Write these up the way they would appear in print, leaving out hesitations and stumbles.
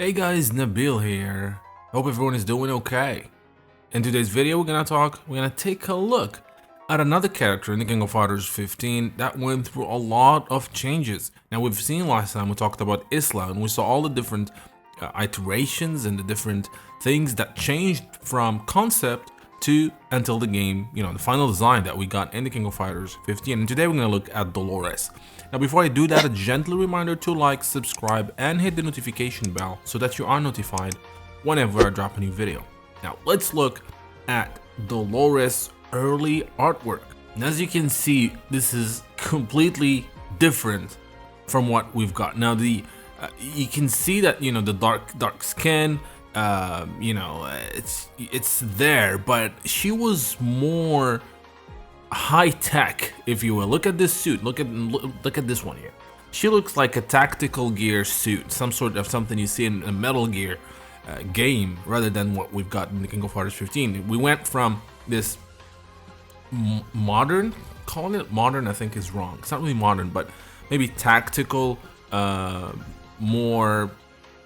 Hey guys, Nabil here. Hope everyone is doing okay. In today's video, we're gonna take a look at another character in the King of Fighters 15 that went through a lot of changes. Now we've seen last time we talked about Isla and we saw all the different iterations and the different things that changed from concept to until the game, the final design that we got in the King of Fighters 15. And today we're gonna look at Dolores. Now before I do that, a gentle reminder to like, subscribe, and hit the notification bell so that you are notified whenever I drop a new video. Now let's look at Dolores' early artwork. And as you can see, this is completely different from what we've got. Now you can see that the dark skin, it's there, but she was more high tech, if you will. Look at this suit. Look at this one here. She looks like a tactical gear suit, some sort of something you see in a Metal Gear game, rather than what we've got in the King of Fighters 15. We went from this modern, calling it modern I think is wrong. It's not really modern, but maybe tactical, more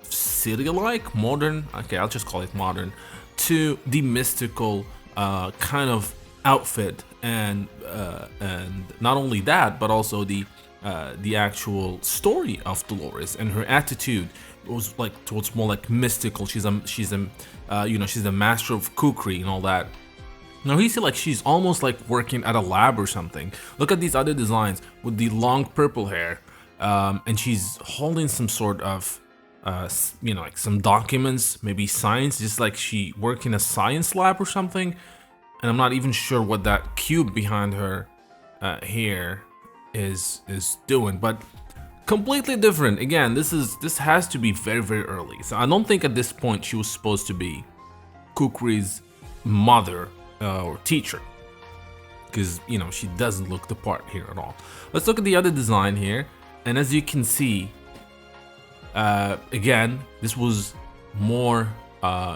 city-like, modern. Okay, I'll just call it modern, to the mystical kind of outfit, and not only that, but also the actual story of Dolores and her attitude was like towards more like mystical. She's a master of cookery and all that. Now you see like she's almost like working at a lab or something. Look at these other designs with the long purple hair, and she's holding some sort of like some documents, maybe science, just like she worked in a science lab or something. And I'm not even sure what that cube behind her here is doing, but completely different. Again, this has to be very, very early. So I don't think at this point she was supposed to be Kukri's mother or teacher, because she doesn't look the part here at all. Let's look at the other design here, and as you can see, again, this was more.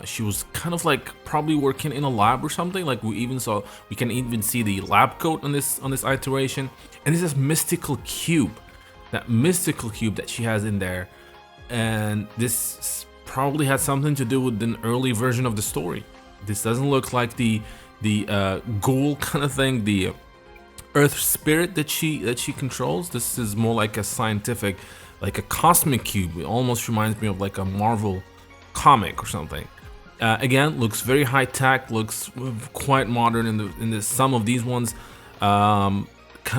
She was kind of like probably working in a lab or something. Like we can even see the lab coat on this iteration, and this is mystical cube, that mystical cube that she has in there, and this probably had something to do with an early version of the story. This doesn't look like the ghoul kind of thing, the earth spirit that she controls. This is more like a scientific, like a cosmic cube. It almost reminds me of like a Marvel comic or something. Again, looks very high tech, looks quite modern in some of these ones, kind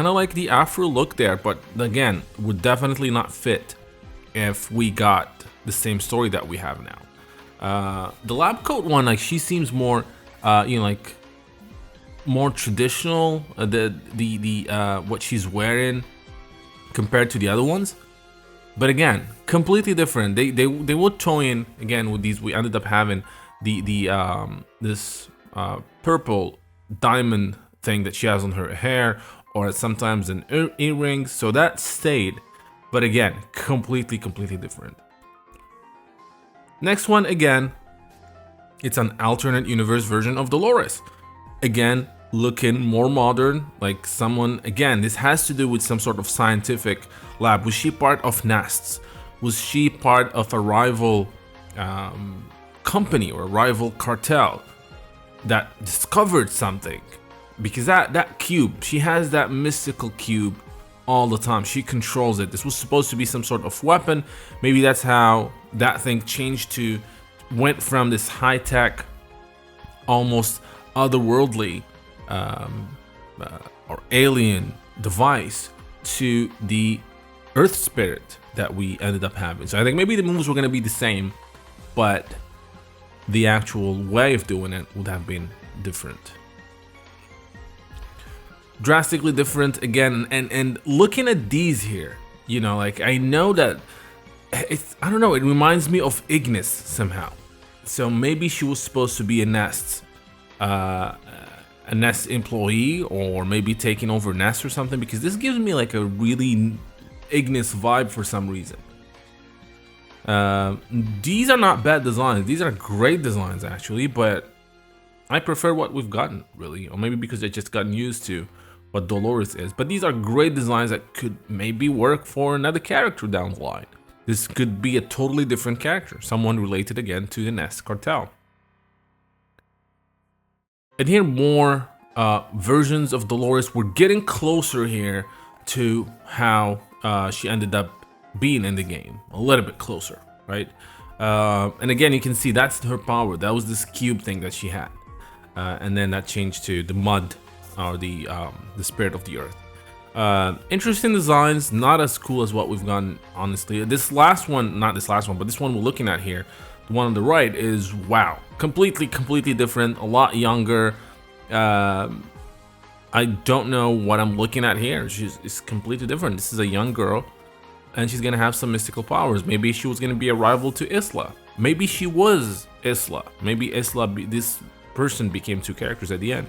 of like the Afro look there, but again would definitely not fit if we got the same story that we have now. The lab coat one, like she seems more like more traditional, what she's wearing compared to the other ones. But again, completely different. They would throw in again with these. We ended up having this purple diamond thing that she has on her hair, or sometimes an earring. So that stayed, but again, completely different. Next one, again, it's an alternate universe version of Dolores. Again, looking more modern, like someone, again, this has to do with some sort of scientific lab. Was she part of Nests? Was she part of a rival company or a rival cartel that discovered something? Because that cube, she has that mystical cube all the time. She controls it. This was supposed to be some sort of weapon. Maybe that's how that thing went from this high-tech, almost otherworldly or alien device to the earth spirit that we ended up having. So I think maybe the moves were going to be the same, but the actual way of doing it would have been different, drastically different. Again, and looking at these here, like I know that I don't know, it reminds me of Ignis somehow. So maybe she was supposed to be a Nest employee, or maybe taking over Nest or something, because this gives me like a really Ignis vibe for some reason. These are not bad designs. These are great designs actually, but I prefer what we've gotten, really, or maybe because I just gotten used to what Dolores is. But these are great designs that could maybe work for another character down the line. this could be a totally different character, someone related again to the Nest cartel. And here more versions of Dolores. We're getting closer here to how she ended up being in the game, a little bit closer, right? And again, you can see that's her power. That was this cube thing that she had, and then that changed to the mud, or the spirit of the earth. Interesting designs, not as cool as what we've gotten, honestly. This last one, not this last one, but this one we're looking at here, the one on the right, is wow, completely different, a lot younger. I don't know what I'm looking at here. It's completely different. This is a young girl, and she's gonna have some mystical powers. Maybe she was gonna be a rival to Isla. Maybe she was Isla. Maybe Isla, this person became two characters at the end.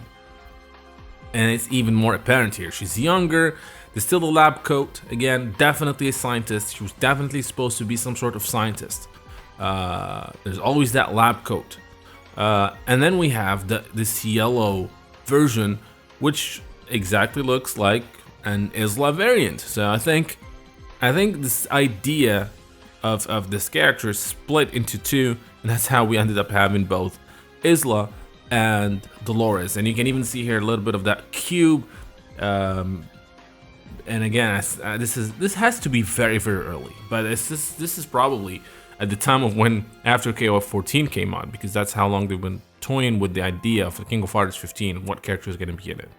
And it's even more apparent here. She's younger. There's still the lab coat. Again, definitely a scientist. She was definitely supposed to be some sort of scientist. There's always that lab coat. And then we have this yellow version, which exactly looks like an Isla variant. So I think this idea of this character is split into two, and that's how we ended up having both Isla and Dolores. And you can even see here a little bit of that cube. And again, this has to be very early, but this is probably at the time of when after KOF14 came out, because that's how long they've been toying with the idea of the King of Fighters 15, what character is going to be in it.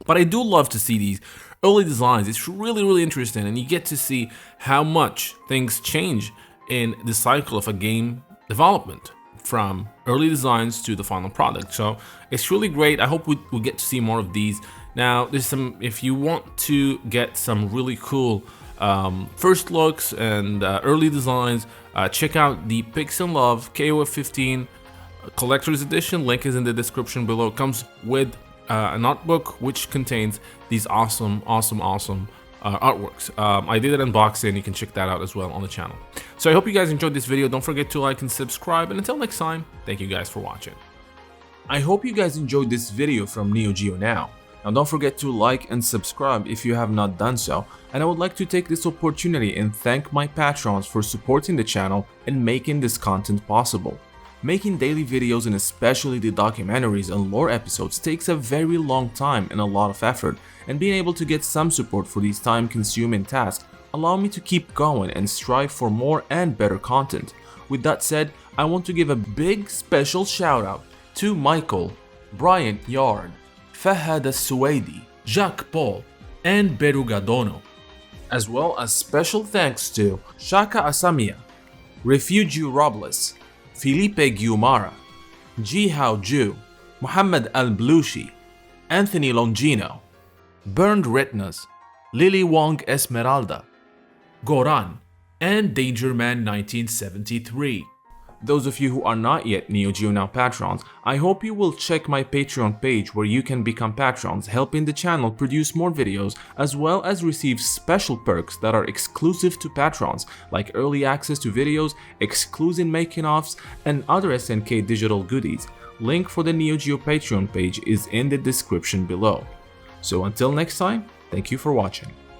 But I do love to see these early designs. It's really interesting, and you get to see how much things change in the cycle of a game development, from early designs to the final product. So it's really great. I hope we get to see more of these. Now, there's some, if you want to get some really cool first looks and early designs, check out the Pix and Love KOF15 Collector's Edition. Link is in the description below. It comes with an art book which contains these awesome artworks. I did an unboxing. You can check that out as well on the channel. So I hope you guys enjoyed this video. Don't forget to like and subscribe, and until next time, thank you guys for watching. I hope you guys enjoyed this video from Neo Geo Now. Now don't forget to like and subscribe if you have not done so, and I would like to take this opportunity and thank my patrons for supporting the channel and making this content possible. Making daily videos, and especially the documentaries and lore episodes, takes a very long time and a lot of effort, and being able to get some support for these time-consuming tasks allow me to keep going and strive for more and better content. With that said, I want to give a big special shout out to Michael, Bryant Yard, Fahad Al-Suwaidi, Jacques Paul, and Berugadono, as well as special thanks to Shaka Asamia, Refugio Robles, Felipe Guimara, Jihao Ju, Muhammad Al-Blushi, Anthony Longino, Burned Retinas, Lily Wong Esmeralda, Goran, and Dangerman 1973. Those of you who are not yet Neo Geo Now patrons, I hope you will check my Patreon page where you can become patrons, helping the channel produce more videos, as well as receive special perks that are exclusive to patrons, like early access to videos, exclusive making-offs, and other SNK digital goodies. Link for the Neo Geo Patreon page is in the description below. So until next time, thank you for watching.